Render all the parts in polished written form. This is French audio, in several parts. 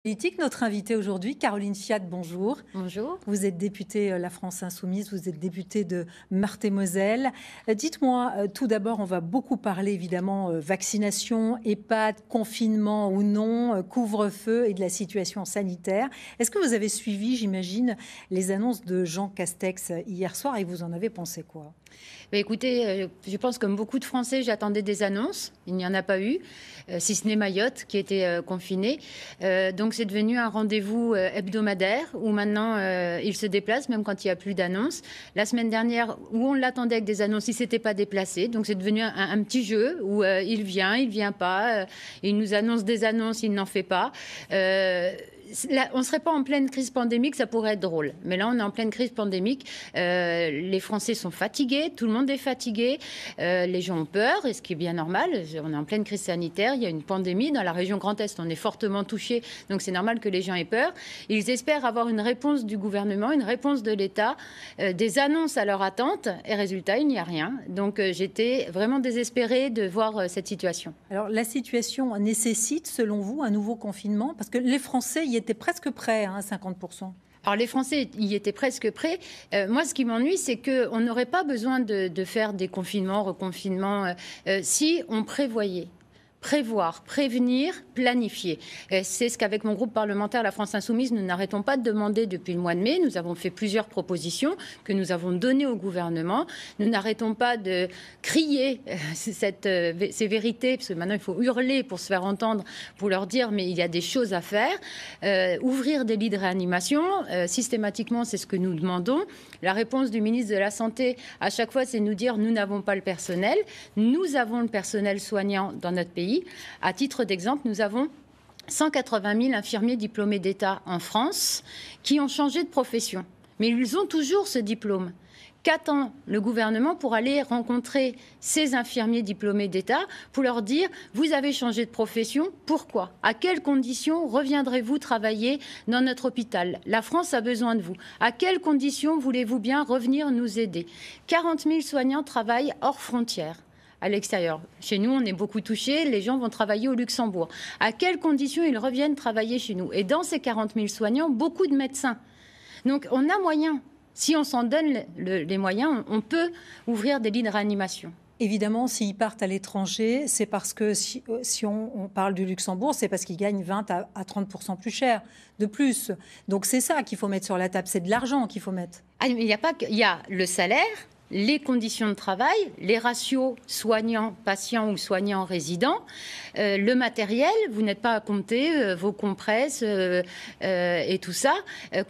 Politique. Notre invitée aujourd'hui, Caroline Fiat, bonjour. Bonjour. Vous êtes députée La France Insoumise, vous êtes députée de Meurthe-et-Moselle. Dites-moi, tout d'abord, on va beaucoup parler évidemment vaccination, EHPAD, confinement ou non, couvre-feu et de la situation sanitaire. Est-ce que vous avez suivi, j'imagine, les annonces de Jean Castex hier soir et vous en avez pensé quoi? Écoutez, je pense comme beaucoup de Français, j'attendais des annonces. Il n'y en a pas eu, si ce n'est Mayotte qui était confinée. Donc c'est devenu un rendez-vous hebdomadaire où maintenant il se déplace, même quand il n'y a plus d'annonces. La semaine dernière, où on l'attendait avec des annonces, il ne s'était pas déplacé. Donc c'est devenu un petit jeu où il vient pas. Il nous annonce des annonces, il n'en fait pas. Là, on ne serait pas en pleine crise pandémique, ça pourrait être drôle. Mais là, on est en pleine crise pandémique. Les Français sont fatigués, tout le monde est fatigué. Les gens ont peur, et ce qui est bien normal. On est en pleine crise sanitaire, il y a une pandémie. Dans la région Grand Est, on est fortement touché, donc c'est normal que les gens aient peur. Ils espèrent avoir une réponse du gouvernement, une réponse de l'État, des annonces à leur attente. Et résultat, il n'y a rien. Donc j'étais vraiment désespérée de voir cette situation. Alors la situation nécessite, selon vous, un nouveau confinement? Parce que les Français y étaient presque prêts, hein, à 50%. Alors les Français y étaient presque prêts. Moi, ce qui m'ennuie, c'est qu'on n'aurait pas besoin de faire des confinements, reconfinements, si on prévoyait. Prévoir, prévenir, planifier. C'est ce qu'avec mon groupe parlementaire La France Insoumise, nous n'arrêtons pas de demander depuis le mois de mai. Nous avons fait plusieurs propositions que nous avons données au gouvernement. Nous n'arrêtons pas de crier ces vérités, parce que maintenant il faut hurler pour se faire entendre, pour leur dire mais il y a des choses à faire. Ouvrir des lits de réanimation, systématiquement c'est ce que nous demandons. La réponse du ministre de la Santé à chaque fois c'est nous dire nous n'avons pas le personnel. Nous avons le personnel soignant dans notre pays. À titre d'exemple, nous avons 180 000 infirmiers diplômés d'État en France qui ont changé de profession. Mais ils ont toujours ce diplôme. Qu'attend le gouvernement pour aller rencontrer ces infirmiers diplômés d'État pour leur dire « Vous avez changé de profession, pourquoi? À quelles conditions reviendrez-vous travailler dans notre hôpital? La France a besoin de vous. À quelles conditions voulez-vous bien revenir nous aider ?» 40 000 soignants travaillent hors frontières. À l'extérieur. Chez nous, on est beaucoup touchés. Les gens vont travailler au Luxembourg. À quelles conditions ils reviennent travailler chez nous? Et dans ces 40 000 soignants, beaucoup de médecins. Donc, on a moyen. Si on s'en donne les moyens, on peut ouvrir des lits de réanimation. Évidemment, s'ils partent à l'étranger, c'est parce que si on parle du Luxembourg, c'est parce qu'ils gagnent 20 à 30% plus cher, de plus. Donc c'est ça qu'il faut mettre sur la table, c'est de l'argent qu'il faut mettre. Ah, mais il n'y a pas que, il y a le salaire, les conditions de travail, les ratios soignants-patients ou soignants-résidents, le matériel, vous n'êtes pas à compter vos compresses et tout ça.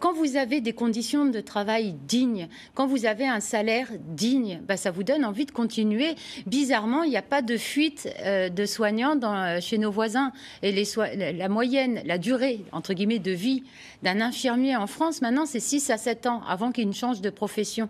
Quand vous avez des conditions de travail dignes, quand vous avez un salaire digne, ça vous donne envie de continuer. Bizarrement, il n'y a pas de fuite de soignants chez nos voisins. Et la moyenne, la durée, entre guillemets, de vie d'un infirmier en France, maintenant, c'est 6 à 7 ans avant qu'il ne change de profession.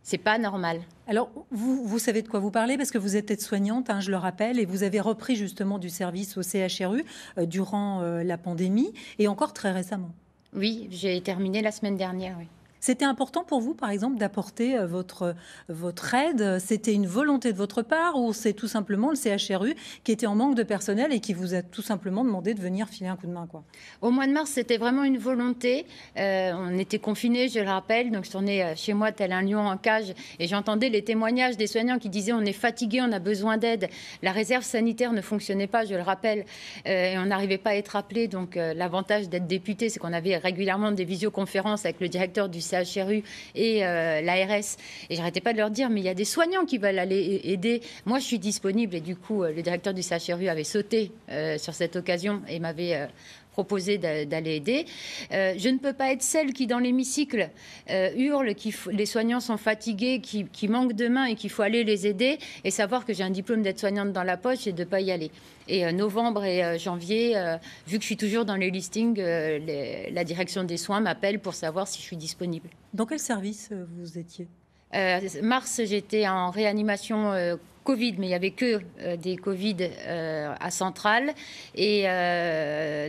C'est pas normal. Alors, vous savez de quoi vous parlez parce que vous êtes aide-soignante, hein, je le rappelle, et vous avez repris justement du service au CHRU durant la pandémie et encore très récemment. Oui, j'ai terminé la semaine dernière, oui. C'était important pour vous, par exemple, d'apporter votre aide? C'était une volonté de votre part ou c'est tout simplement le CHRU qui était en manque de personnel et qui vous a tout simplement demandé de venir filer un coup de main, quoi? Au mois de mars, c'était vraiment une volonté. On était confinés, je le rappelle, donc je tournais chez moi tel un lion en cage et j'entendais les témoignages des soignants qui disaient on est fatigué, on a besoin d'aide. La réserve sanitaire ne fonctionnait pas, je le rappelle, et on n'arrivait pas à être appelé. Donc l'avantage d'être député, c'est qu'on avait régulièrement des visioconférences avec le directeur du CHRU et l'ARS. Et j'arrêtais pas de leur dire, mais il y a des soignants qui veulent aller aider. Moi, je suis disponible. Et du coup, le directeur du CHRU avait sauté sur cette occasion et m'avait proposé d'aller aider. Je ne peux pas être celle qui, dans l'hémicycle, hurle que les soignants sont fatigués, qui manquent de mains et qu'il faut aller les aider et savoir que j'ai un diplôme d'aide-soignante dans la poche et de ne pas y aller. Et novembre et janvier, vu que je suis toujours dans les listings, la direction des soins m'appelle pour savoir si je suis disponible. Dans quel service vous étiez? Mars, j'étais en réanimation Covid, mais il n'y avait que des Covid à Centrale. Et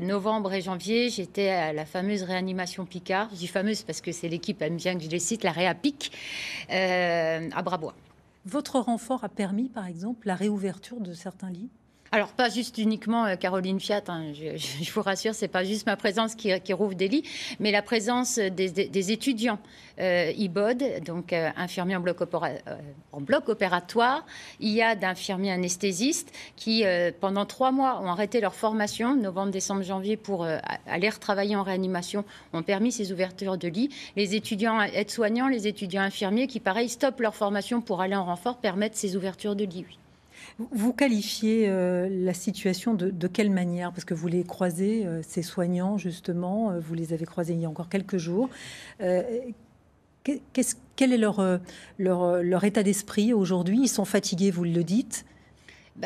novembre et janvier, j'étais à la fameuse réanimation Picard. Je dis fameuse parce que c'est l'équipe aime bien que je les cite, la Réapic, à Brabois. Votre renfort a permis, par exemple, la réouverture de certains lits? Alors, pas juste uniquement Caroline Fiat, hein, je vous rassure, c'est pas juste ma présence qui rouvre des lits, mais la présence des étudiants IBOD, donc infirmiers en bloc opératoire. Il y a d'infirmiers anesthésistes qui, pendant 3 mois, ont arrêté leur formation, novembre, décembre, janvier, pour aller retravailler en réanimation, ont permis ces ouvertures de lits. Les étudiants aides-soignants, les étudiants infirmiers qui, pareil, stoppent leur formation pour aller en renfort, permettent ces ouvertures de lits, oui. Vous qualifiez la situation de quelle manière? Parce que vous les croisez, ces soignants, justement, vous les avez croisés il y a encore quelques jours. Quel est leur état d'esprit aujourd'hui? Ils sont fatigués, vous le dites?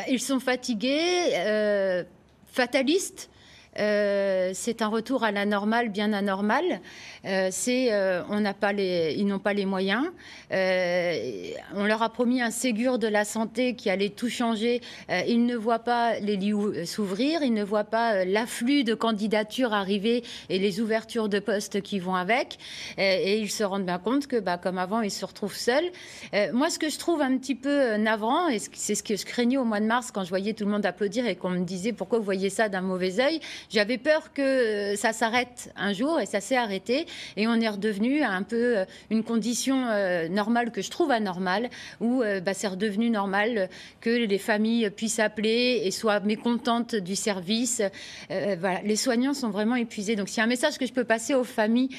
Ils sont fatigués, fatalistes. C'est un retour à la normale, bien anormal. Ils n'ont pas les moyens. On leur a promis un Ségur de la santé qui allait tout changer. Ils ne voient pas les lits s'ouvrir, ils ne voient pas l'afflux de candidatures arriver et les ouvertures de postes qui vont avec. Et ils se rendent bien compte que, comme avant, ils se retrouvent seuls. Moi, ce que je trouve un petit peu navrant, et c'est ce que je craignais au mois de mars quand je voyais tout le monde applaudir et qu'on me disait pourquoi vous voyez ça d'un mauvais œil. J'avais peur que ça s'arrête un jour et ça s'est arrêté et on est redevenu à un peu une condition normale que je trouve anormale où c'est redevenu normal que les familles puissent appeler et soient mécontentes du service. Voilà, les soignants sont vraiment épuisés. Donc c'est un message que je peux passer aux familles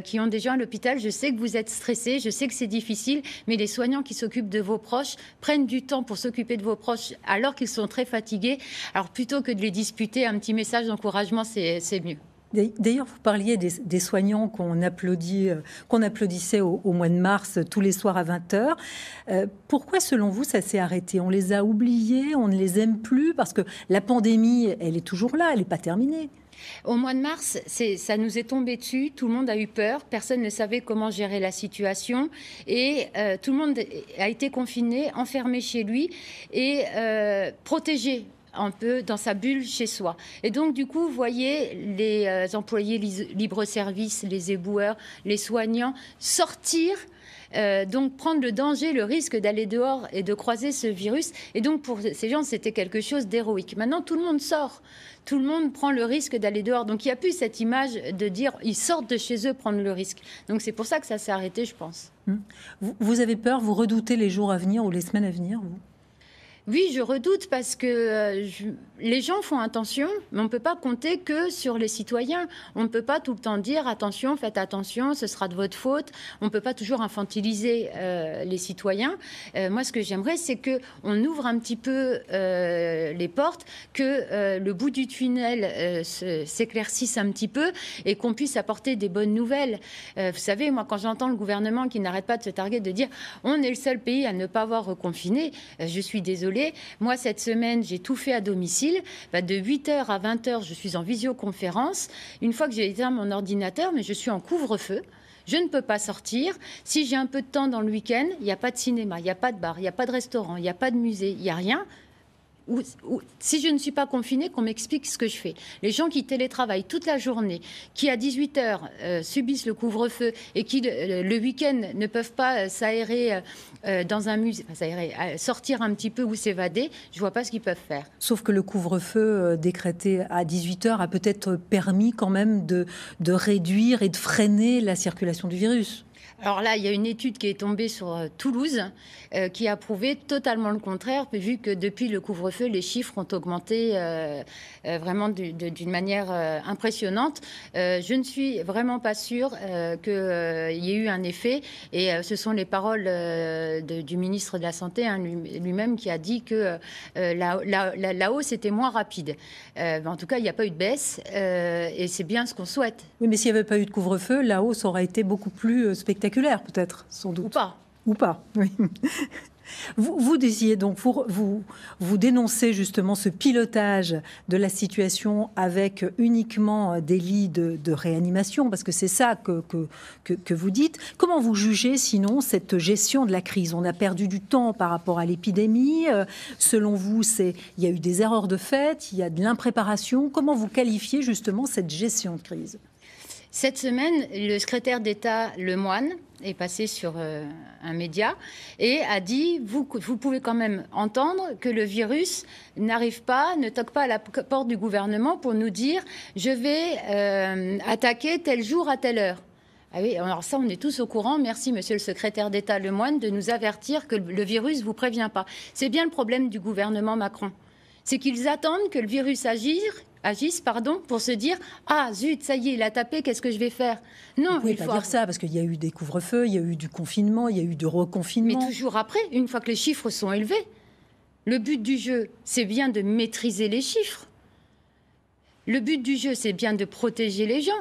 qui ont des gens à l'hôpital. Je sais que vous êtes stressés, je sais que c'est difficile, mais les soignants qui s'occupent de vos proches prennent du temps pour s'occuper de vos proches alors qu'ils sont très fatigués. Alors plutôt que de les disputer, un petit message d'encouragement, c'est mieux. D'ailleurs, vous parliez des soignants qu'on applaudissait au mois de mars tous les soirs à 20h. Pourquoi, selon vous, ça s'est arrêté? On les a oubliés, on ne les aime plus? Parce que la pandémie, elle est toujours là, elle n'est pas terminée. Au mois de mars, ça nous est tombé dessus, tout le monde a eu peur, personne ne savait comment gérer la situation et tout le monde a été confiné, enfermé chez lui et protégé un peu dans sa bulle chez soi. Et donc, du coup, vous voyez les employés libre-service, les éboueurs, les soignants sortir, donc prendre le danger, le risque d'aller dehors et de croiser ce virus. Et donc, pour ces gens, c'était quelque chose d'héroïque. Maintenant, tout le monde sort. Tout le monde prend le risque d'aller dehors. Donc, il n'y a plus cette image de dire ils sortent de chez eux prendre le risque. Donc, c'est pour ça que ça s'est arrêté, je pense. Vous avez peur, vous redoutez les jours à venir ou les semaines à venir, vous? Oui, je redoute parce que les gens font attention, mais on ne peut pas compter que sur les citoyens. On ne peut pas tout le temps dire attention, faites attention, ce sera de votre faute. On ne peut pas toujours infantiliser les citoyens. Moi, ce que j'aimerais, c'est qu'on ouvre un petit peu les portes, que le bout du tunnel s'éclaircisse un petit peu et qu'on puisse apporter des bonnes nouvelles. Vous savez, moi, quand j'entends le gouvernement qui n'arrête pas de se targuer de dire on est le seul pays à ne pas avoir reconfiné, je suis désolée. Moi, cette semaine, j'ai tout fait à domicile. De 8h à 20h, je suis en visioconférence. Une fois que j'ai éteint mon ordinateur, mais je suis en couvre-feu. Je ne peux pas sortir. Si j'ai un peu de temps dans le week-end, il n'y a pas de cinéma, il n'y a pas de bar, il n'y a pas de restaurant, il n'y a pas de musée, il n'y a rien. Si je ne suis pas confinée, qu'on m'explique ce que je fais. Les gens qui télétravaillent toute la journée, qui à 18h subissent le couvre-feu et qui le week-end ne peuvent pas s'aérer dans un musée, sortir un petit peu ou s'évader, je ne vois pas ce qu'ils peuvent faire. Sauf que le couvre-feu décrété à 18h a peut-être permis quand même de réduire et de freiner la circulation du virus. Alors là, il y a une étude qui est tombée sur Toulouse qui a prouvé totalement le contraire, vu que depuis le couvre-feu, les chiffres ont augmenté vraiment d'une manière impressionnante. Je ne suis vraiment pas sûre qu'il y ait eu un effet. Et ce sont les paroles du ministre de la Santé lui-même qui a dit que la hausse était moins rapide. En tout cas, il n'y a pas eu de baisse et c'est bien ce qu'on souhaite. Oui, mais s'il n'y avait pas eu de couvre-feu, la hausse aurait été beaucoup plus spectaculaire, peut-être, sans doute. Ou pas. Ou pas, oui. Vous disiez donc, vous dénoncez justement ce pilotage de la situation avec uniquement des lits de réanimation, parce que c'est ça que vous dites. Comment vous jugez sinon cette gestion de la crise? On a perdu du temps par rapport à l'épidémie. Selon vous, il y a eu des erreurs de fait, il y a de l'impréparation. Comment vous qualifiez justement cette gestion de crise? Cette semaine, le secrétaire d'État Lemoine est passé sur un média et a dit vous pouvez quand même entendre que le virus ne toque pas à la porte du gouvernement pour nous dire je vais attaquer tel jour à telle heure. Ah oui, alors ça, on est tous au courant. Merci, monsieur le secrétaire d'État Lemoine, de nous avertir que le virus ne vous prévient pas. C'est bien le problème du gouvernement Macron. C'est qu'ils attendent que le virus agisse, pour se dire « Ah, zut, ça y est, il a tapé, qu'est-ce que je vais faire ?» Non, vous ne pouvez pas dire ça, parce qu'il y a eu des couvre-feux, il y a eu du confinement, il y a eu du reconfinement. Mais toujours après, une fois que les chiffres sont élevés, le but du jeu, c'est bien de maîtriser les chiffres. Le but du jeu, c'est bien de protéger les gens.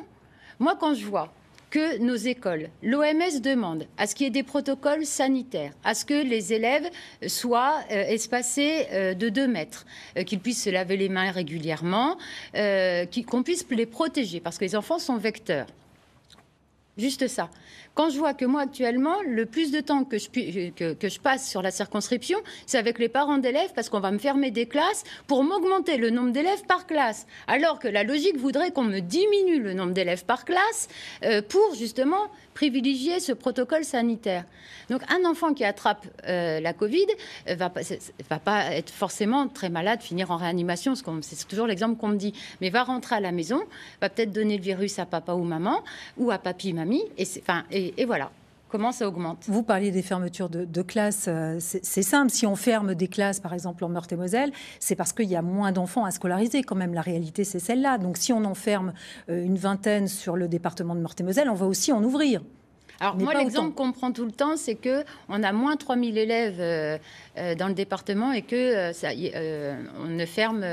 Moi, quand je vois que nos écoles, l'OMS demande à ce qu'il y ait des protocoles sanitaires, à ce que les élèves soient espacés de 2 mètres, qu'ils puissent se laver les mains régulièrement, qu'on puisse les protéger, parce que les enfants sont vecteurs. Juste ça. Quand je vois que moi, actuellement, le plus de temps que je passe sur la circonscription, c'est avec les parents d'élèves, parce qu'on va me fermer des classes pour m'augmenter le nombre d'élèves par classe. Alors que la logique voudrait qu'on me diminue le nombre d'élèves par classe pour, justement, privilégier ce protocole sanitaire. Donc, un enfant qui attrape la Covid va pas être forcément très malade, finir en réanimation, c'est toujours l'exemple qu'on me dit, mais va rentrer à la maison, va peut-être donner le virus à papa ou maman, ou à papy, mamie, et voilà. Comment ça augmente? Vous parliez des fermetures de classes. C'est simple. Si on ferme des classes, par exemple en Meurthe-et-Moselle, c'est parce qu'il y a moins d'enfants à scolariser. Quand même, la réalité, c'est celle-là. Donc, si on en ferme une vingtaine sur le département de Meurthe-et-Moselle, on va aussi en ouvrir. Alors, moi, l'exemple qu'on prend tout le temps, c'est qu'on a moins 3000 élèves dans le département et on ne ferme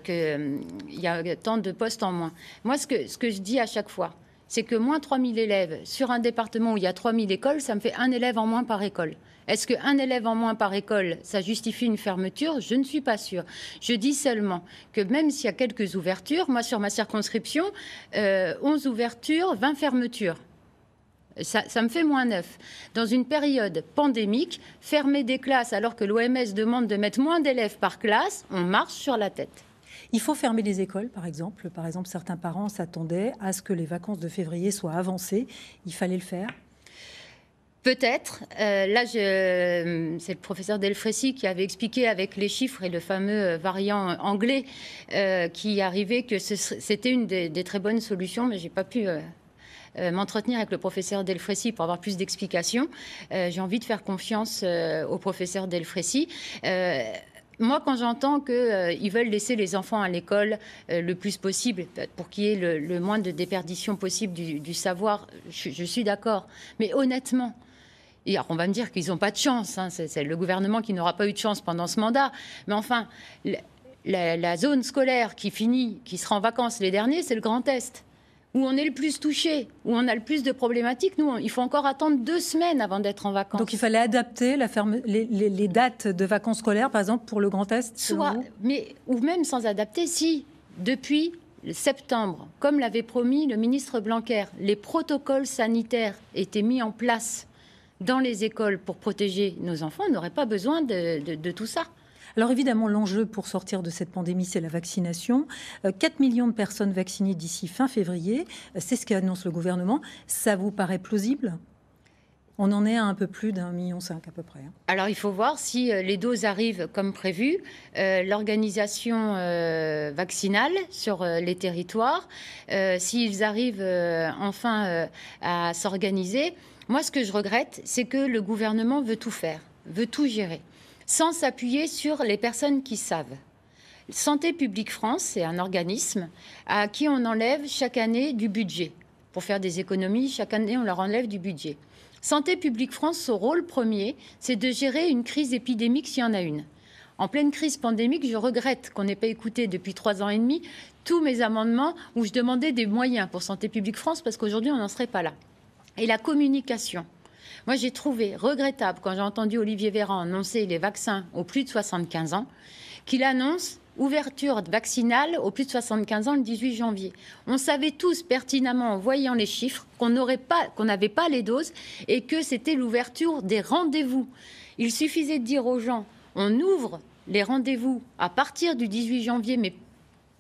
qu'il y a tant de postes en moins. Moi, ce que je dis à chaque fois, c'est que moins 3000 élèves sur un département où il y a 3000 écoles, ça me fait un élève en moins par école. Est-ce qu'un élève en moins par école, ça justifie une fermeture? Je ne suis pas sûre. Je dis seulement que même s'il y a quelques ouvertures, moi, sur ma circonscription, 11 ouvertures, 20 fermetures. Ça me fait moins 9. Dans une période pandémique, fermer des classes alors que l'OMS demande de mettre moins d'élèves par classe, on marche sur la tête. Il faut fermer les écoles, par exemple. Par exemple, certains parents s'attendaient à ce que les vacances de février soient avancées. Il fallait le faire. Peut-être. Là, c'est le professeur Delfrécy qui avait expliqué avec les chiffres et le fameux variant anglais qui arrivait que c'était une des très bonnes solutions, mais je n'ai pas pu m'entretenir avec le professeur Delfrécy pour avoir plus d'explications. J'ai envie de faire confiance au professeur Delfrécy. Moi, quand j'entends qu'ils veulent laisser les enfants à l'école le plus possible pour qu'il y ait le moins de déperdition possible du savoir, je suis d'accord. Mais honnêtement, et alors on va me dire qu'ils n'ont pas de chance. Hein, c'est le gouvernement qui n'aura pas eu de chance pendant ce mandat. Mais enfin, la zone scolaire qui sera en vacances les derniers, c'est le Grand Est, où on est le plus touché, où on a le plus de problématiques. Nous, il faut encore attendre 2 semaines avant d'être en vacances. Donc il fallait adapter les dates de vacances scolaires, par exemple, pour le Grand Est, ou même sans adapter, si depuis septembre, comme l'avait promis le ministre Blanquer, les protocoles sanitaires étaient mis en place dans les écoles pour protéger nos enfants, on n'aurait pas besoin de tout ça. Alors évidemment, l'enjeu pour sortir de cette pandémie, c'est la vaccination. 4 millions de personnes vaccinées d'ici fin février, c'est ce qu'annonce le gouvernement. Ça vous paraît plausible ? On en est à un peu plus d'1,5 million à peu près. Alors il faut voir si les doses arrivent comme prévu, l'organisation vaccinale sur les territoires, s'ils arrivent enfin à s'organiser. Moi, ce que je regrette, c'est que le gouvernement veut tout faire, veut tout gérer, sans s'appuyer sur les personnes qui savent. Santé publique France, c'est un organisme à qui on enlève chaque année du budget. Pour faire des économies, chaque année, on leur enlève du budget. Santé publique France, son rôle premier, c'est de gérer une crise épidémique s'il y en a une. En pleine crise pandémique, je regrette qu'on n'ait pas écouté depuis 3 ans et demi tous mes amendements où je demandais des moyens pour Santé publique France parce qu'aujourd'hui, on n'en serait pas là. Et la communication. Moi, j'ai trouvé regrettable, quand j'ai entendu Olivier Véran annoncer les vaccins aux plus de 75 ans, qu'il annonce ouverture vaccinale aux plus de 75 ans le 18 janvier. On savait tous pertinemment, en voyant les chiffres, qu'on n'avait pas les doses et que c'était l'ouverture des rendez-vous. Il suffisait de dire aux gens, on ouvre les rendez-vous à partir du 18 janvier, mais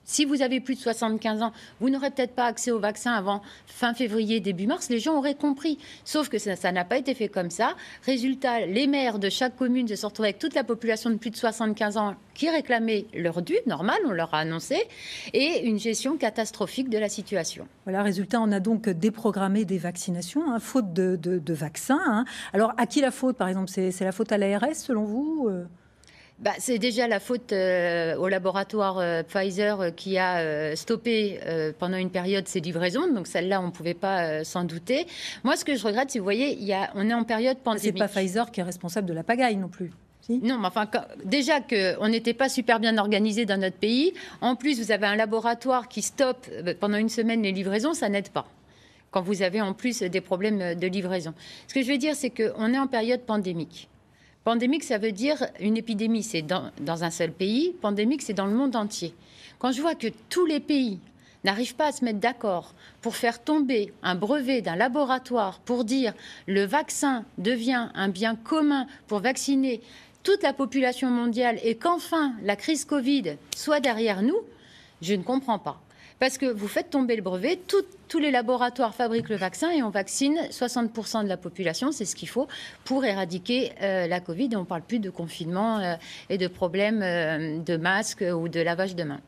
Si vous avez plus de 75 ans, vous n'aurez peut-être pas accès au vaccin avant fin février, début mars. Les gens auraient compris. Sauf que ça n'a pas été fait comme ça. Résultat, les maires de chaque commune se sont retrouvés avec toute la population de plus de 75 ans qui réclamaient leur dû, normal, on leur a annoncé, et une gestion catastrophique de la situation. Voilà, résultat, on a donc déprogrammé des vaccinations, hein, faute de vaccins. Hein. Alors, à qui la faute, par exemple? C'est la faute à l'ARS, selon vous? C'est déjà la faute au laboratoire Pfizer qui a stoppé pendant une période ces livraisons. Donc celle-là, on ne pouvait pas s'en douter. Moi, ce que je regrette, c'est, vous voyez, on est en période pandémique. C'est pas Pfizer qui est responsable de la pagaille non plus. Si. Non, mais enfin, déjà qu'on n'était pas super bien organisé dans notre pays. En plus, vous avez un laboratoire qui stoppe pendant une semaine les livraisons, ça n'aide pas. Quand vous avez en plus des problèmes de livraison. Ce que je veux dire, c'est qu'on est en période pandémique. Pandémique, ça veut dire une épidémie, c'est dans un seul pays. Pandémique, c'est dans le monde entier. Quand je vois que tous les pays n'arrivent pas à se mettre d'accord pour faire tomber un brevet d'un laboratoire pour dire le vaccin devient un bien commun pour vacciner toute la population mondiale et qu'enfin la crise Covid soit derrière nous, je ne comprends pas. Parce que vous faites tomber le brevet, tous les laboratoires fabriquent le vaccin et on vaccine 60% de la population, c'est ce qu'il faut pour éradiquer la Covid. Et on ne parle plus de confinement et de problèmes de masques ou de lavage de mains.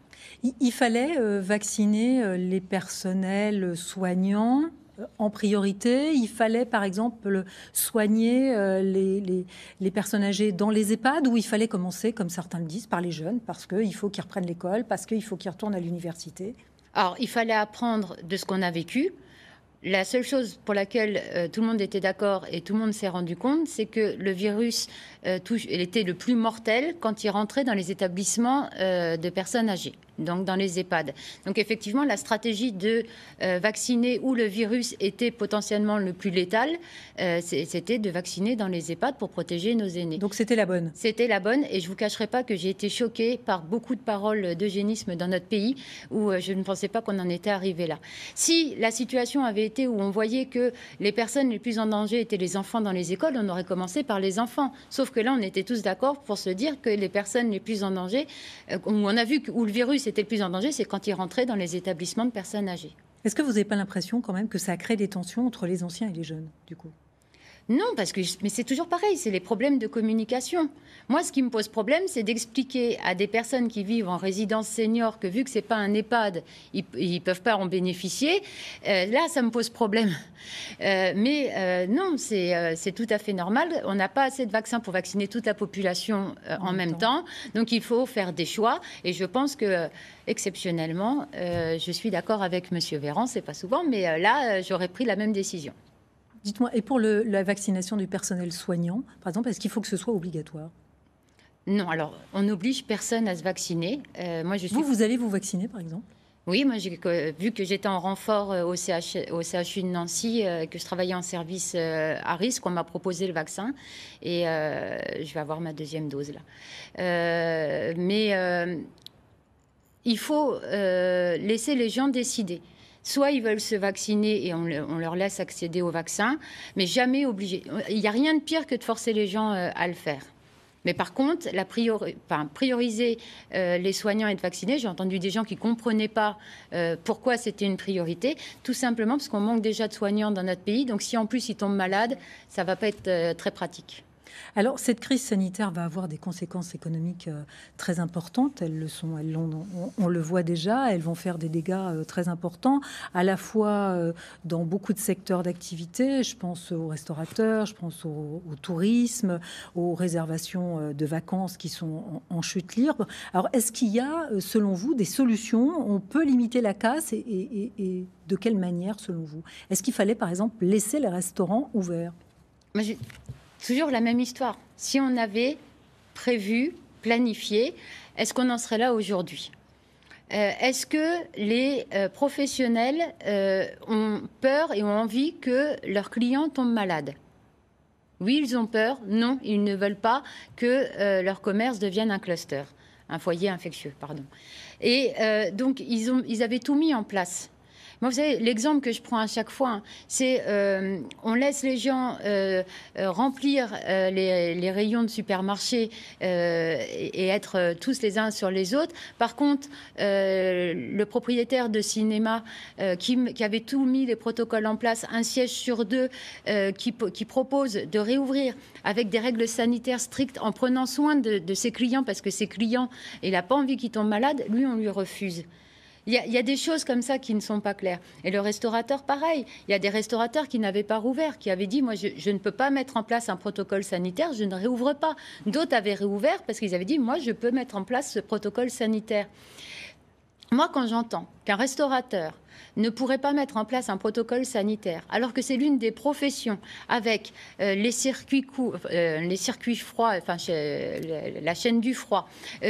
Il fallait vacciner les personnels soignants en priorité. Il fallait, par exemple, soigner les personnes âgées dans les EHPAD, ou il fallait commencer, comme certains le disent, par les jeunes, parce qu'il faut qu'ils reprennent l'école, parce qu'il faut qu'ils retournent à l'université. Alors, il fallait apprendre de ce qu'on a vécu. La seule chose pour laquelle tout le monde était d'accord et tout le monde s'est rendu compte, c'est que le virus était le plus mortel quand il rentrait dans les établissements de personnes âgées, donc dans les EHPAD. Donc effectivement, la stratégie de vacciner où le virus était potentiellement le plus létal, c'était de vacciner dans les EHPAD pour protéger nos aînés. Donc c'était la bonne. C'était la bonne, et je ne vous cacherai pas que j'ai été choquée par beaucoup de paroles d'eugénisme dans notre pays, où je ne pensais pas qu'on en était arrivé là. Si la situation avait été où on voyait que les personnes les plus en danger étaient les enfants dans les écoles, on aurait commencé par les enfants. Sauf que là, on était tous d'accord pour se dire que les personnes les plus en danger, où on a vu où le virus était le plus en danger, c'est quand il rentrait dans les établissements de personnes âgées. Est-ce que vous n'avez pas l'impression quand même que ça crée des tensions entre les anciens et les jeunes, du coup? Non, mais c'est toujours pareil, c'est les problèmes de communication. Moi, ce qui me pose problème, c'est d'expliquer à des personnes qui vivent en résidence senior que vu que ce n'est pas un EHPAD, ils ne peuvent pas en bénéficier. Là, ça me pose problème. Non, c'est tout à fait normal. On n'a pas assez de vaccins pour vacciner toute la population en même temps. Donc, il faut faire des choix. Et je pense que, exceptionnellement, je suis d'accord avec M. Véran, c'est pas souvent, mais là, j'aurais pris la même décision. Dites-moi, et pour la vaccination du personnel soignant, par exemple, est-ce qu'il faut que ce soit obligatoire? Non, alors, on n'oblige personne à se vacciner. Vous allez vous vacciner, par exemple? Oui, moi, vu que j'étais en renfort au CHU de Nancy, que je travaillais en service à risque, on m'a proposé le vaccin et je vais avoir ma deuxième dose là. Il faut laisser les gens décider. Soit ils veulent se vacciner et on leur laisse accéder au vaccin, mais jamais obligé. Il n'y a rien de pire que de forcer les gens à le faire. Mais par contre, prioriser les soignants et de vacciner, j'ai entendu des gens qui ne comprenaient pas pourquoi c'était une priorité, tout simplement parce qu'on manque déjà de soignants dans notre pays. Donc si en plus ils tombent malades, ça ne va pas être très pratique. Alors, cette crise sanitaire va avoir des conséquences économiques très importantes. On le voit déjà. Elles vont faire des dégâts très importants, à la fois dans beaucoup de secteurs d'activité. Je pense aux restaurateurs, je pense au tourisme, aux réservations de vacances qui sont en chute libre. Alors, est-ce qu'il y a, selon vous, des solutions? On peut limiter la casse et de quelle manière, selon vous? Est-ce qu'il fallait, par exemple, laisser les restaurants ouverts? Toujours la même histoire. Si on avait prévu, planifié, est-ce qu'on en serait là aujourd'hui? Est-ce que les professionnels ont peur et ont envie que leurs clients tombent malades? Oui, ils ont peur. Non, ils ne veulent pas que leur commerce devienne un cluster, un foyer infectieux, pardon. Et donc, ils avaient tout mis en place. Moi, vous savez, l'exemple que je prends à chaque fois, hein, c'est on laisse les gens remplir les rayons de supermarché et être tous les uns sur les autres. Par contre, le propriétaire de cinéma qui avait tout mis les protocoles en place, un siège sur deux, qui propose de réouvrir avec des règles sanitaires strictes en prenant soin de ses clients, parce que ses clients, il n'a pas envie qu'ils tombent malades, lui, on lui refuse. Il y a des choses comme ça qui ne sont pas claires. Et le restaurateur, pareil. Il y a des restaurateurs qui n'avaient pas rouvert, qui avaient dit, moi, je ne peux pas mettre en place un protocole sanitaire, je ne réouvre pas. D'autres avaient réouvert parce qu'ils avaient dit, moi, je peux mettre en place ce protocole sanitaire. Moi, quand j'entends qu'un restaurateur ne pourrait pas mettre en place un protocole sanitaire, alors que c'est l'une des professions avec les circuits froids, enfin la chaîne du froid,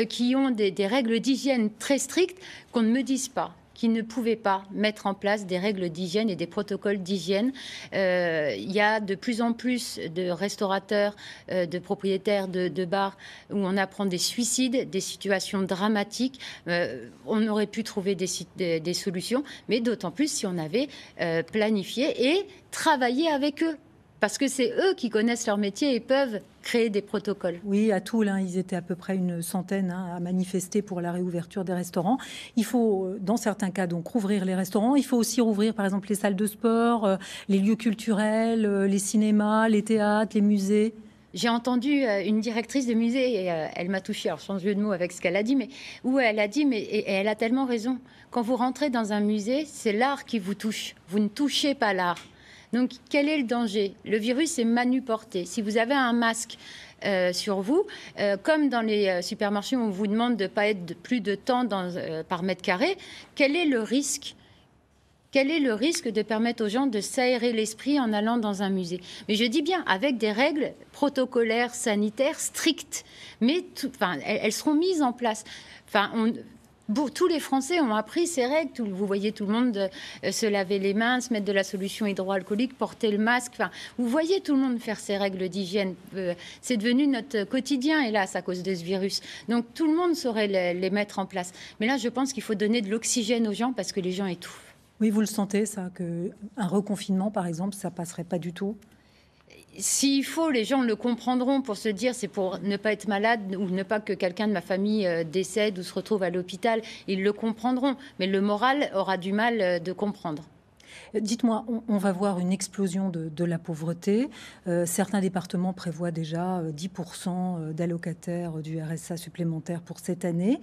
qui ont des règles d'hygiène très strictes, qu'on ne me dise pas qui ne pouvaient pas mettre en place des règles d'hygiène et des protocoles d'hygiène. Il y a de plus en plus de restaurateurs, de propriétaires de bars où on apprend des suicides, des situations dramatiques. On aurait pu trouver des solutions, mais d'autant plus si on avait planifié et travaillé avec eux. Parce que c'est eux qui connaissent leur métier et peuvent créer des protocoles. Oui, à Toul, ils étaient à peu près une centaine à manifester pour la réouverture des restaurants. Il faut, dans certains cas, donc rouvrir les restaurants. Il faut aussi rouvrir, par exemple, les salles de sport, les lieux culturels, les cinémas, les théâtres, les musées. J'ai entendu une directrice de musée, et elle m'a touchée, alors sans jeu de mots avec ce qu'elle a dit, mais où elle a dit, et elle a tellement raison, quand vous rentrez dans un musée, c'est l'art qui vous touche. Vous ne touchez pas l'art. Donc, quel est le danger? Le virus est manuporté. Si vous avez un masque sur vous, comme dans les supermarchés où on vous demande de ne pas être plus de temps par mètre carré, quel est le risque? Quel est le risque de permettre aux gens de s'aérer l'esprit en allant dans un musée? Mais je dis bien avec des règles protocolaires, sanitaires strictes, mais elles seront mises en place. Tous les Français ont appris ces règles. Vous voyez tout le monde se laver les mains, se mettre de la solution hydroalcoolique, porter le masque. Vous voyez tout le monde faire ces règles d'hygiène. C'est devenu notre quotidien, hélas, à cause de ce virus. Donc tout le monde saurait les mettre en place. Mais là, je pense qu'il faut donner de l'oxygène aux gens parce que les gens étouffent. Oui, vous le sentez, ça, qu'un reconfinement, par exemple, ça passerait pas du tout? S'il faut, les gens le comprendront pour se dire c'est pour ne pas être malade ou ne pas que quelqu'un de ma famille décède ou se retrouve à l'hôpital. Ils le comprendront, mais le moral aura du mal de comprendre. Dites-moi, on va voir une explosion de la pauvreté. Certains départements prévoient déjà 10% d'allocataires du RSA supplémentaires pour cette année.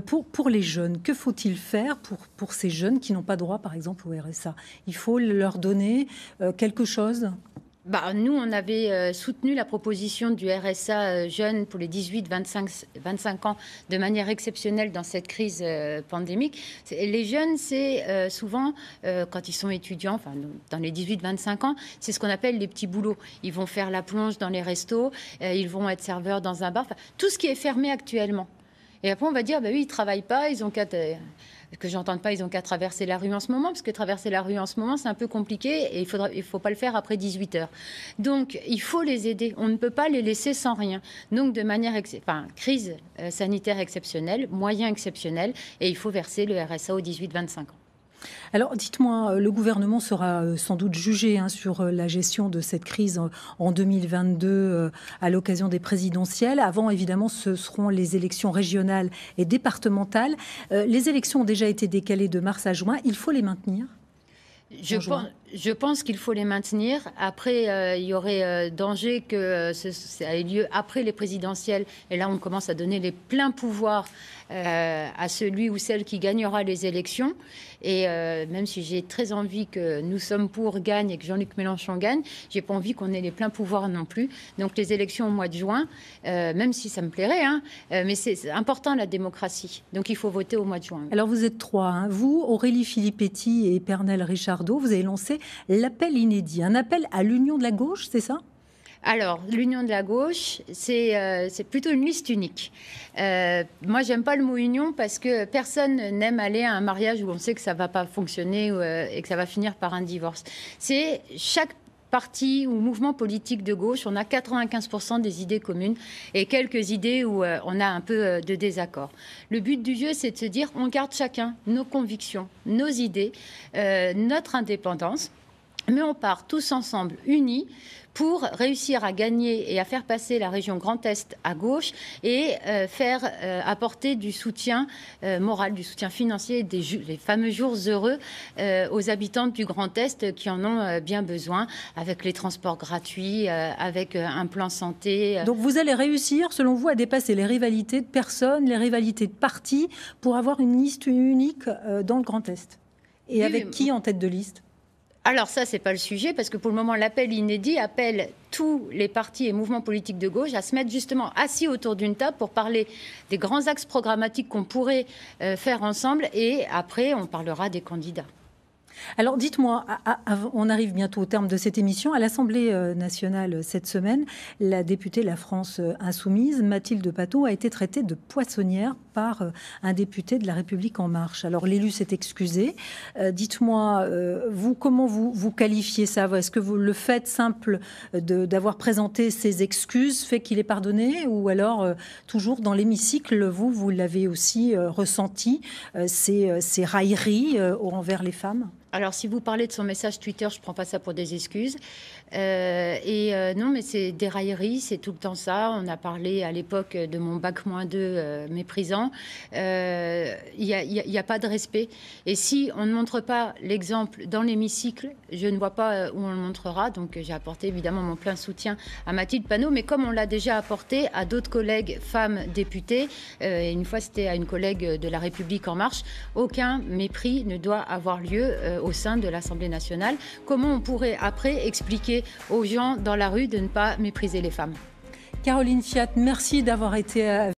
Pour les jeunes, que faut-il faire pour ces jeunes qui n'ont pas droit, par exemple, au RSA? Il faut leur donner quelque chose? Nous, on avait soutenu la proposition du RSA jeune pour les 18-25 ans de manière exceptionnelle dans cette crise pandémique. Les jeunes, c'est souvent, quand ils sont étudiants, dans les 18-25 ans, c'est ce qu'on appelle les petits boulots. Ils vont faire la plonge dans les restos, ils vont être serveurs dans un bar, tout ce qui est fermé actuellement. Et après, on va dire, oui, ils ne travaillent pas, ils ont qu'à... que j'entende pas, ils ont qu'à traverser la rue en ce moment, parce que traverser la rue en ce moment, c'est un peu compliqué et il faut pas le faire après 18 heures. Donc, il faut les aider. On ne peut pas les laisser sans rien. Donc, de manière, crise sanitaire exceptionnelle, moyen exceptionnel, et il faut verser le RSA aux 18-25 ans. Alors, dites-moi, le gouvernement sera sans doute jugé sur la gestion de cette crise en 2022 à l'occasion des présidentielles. Avant, évidemment, ce seront les élections régionales et départementales. Les élections ont déjà été décalées de mars à juin. Il faut les maintenir? Je pense qu'il faut les maintenir. Après, il y aurait danger que ça ait lieu après les présidentielles. Et là, on commence à donner les pleins pouvoirs à celui ou celle qui gagnera les élections. Et même si j'ai très envie que Nous sommes pour gagne et que Jean-Luc Mélenchon gagne, j'ai pas envie qu'on ait les pleins pouvoirs non plus. Donc les élections au mois de juin, même si ça me plairait, mais c'est important la démocratie. Donc il faut voter au mois de juin. Alors vous êtes trois, vous, Aurélie Filippetti et Pernelle Richardot, vous avez lancé l'appel inédit, un appel à l'union de la gauche, c'est ça? Alors, l'union de la gauche, c'est plutôt une liste unique. Moi, j'aime pas le mot union parce que personne n'aime aller à un mariage où on sait que ça va pas fonctionner et que ça va finir par un divorce. C'est chaque partis ou mouvements politiques de gauche, on a 95% des idées communes et quelques idées où on a un peu de désaccord. Le but du jeu, c'est de se dire, on garde chacun nos convictions, nos idées, notre indépendance, mais on part tous ensemble, unis, pour réussir à gagner et à faire passer la région Grand Est à gauche et faire apporter du soutien moral, du soutien financier, les fameux jours heureux aux habitants du Grand Est qui en ont bien besoin, avec les transports gratuits, avec un plan santé. Donc vous allez réussir, selon vous, à dépasser les rivalités de personnes, les rivalités de partis, pour avoir une liste unique dans le Grand Est. Et oui, avec qui en tête de liste ? Alors ça, c'est pas le sujet, parce que pour le moment, l'appel inédit appelle tous les partis et mouvements politiques de gauche à se mettre justement assis autour d'une table pour parler des grands axes programmatiques qu'on pourrait faire ensemble, et après, on parlera des candidats. Alors dites-moi, on arrive bientôt au terme de cette émission. À l'Assemblée nationale cette semaine, la députée de la France insoumise, Mathilde Panot, a été traitée de poissonnière par un député de La République En Marche. Alors l'élu s'est excusé. Dites-moi, vous, comment vous qualifiez ça ? Est-ce que le fait simple d'avoir présenté ses excuses fait qu'il est pardonné ? Ou alors, toujours dans l'hémicycle, vous l'avez aussi ressenti, ces railleries envers les femmes ? Alors, si vous parlez de son message Twitter, je ne prends pas ça pour des excuses. Non, mais c'est des railleries, c'est tout le temps ça. On a parlé à l'époque de mon bac-2 méprisant. Il n'y a pas de respect. Et si on ne montre pas l'exemple dans l'hémicycle, je ne vois pas où on le montrera. Donc, j'ai apporté évidemment mon plein soutien à Mathilde Panot, mais comme on l'a déjà apporté à d'autres collègues femmes députées, une fois c'était à une collègue de La République En Marche, aucun mépris ne doit avoir lieu au sein de l'Assemblée nationale. Comment on pourrait après expliquer aux gens dans la rue de ne pas mépriser les femmes ? Caroline Fiat, merci d'avoir été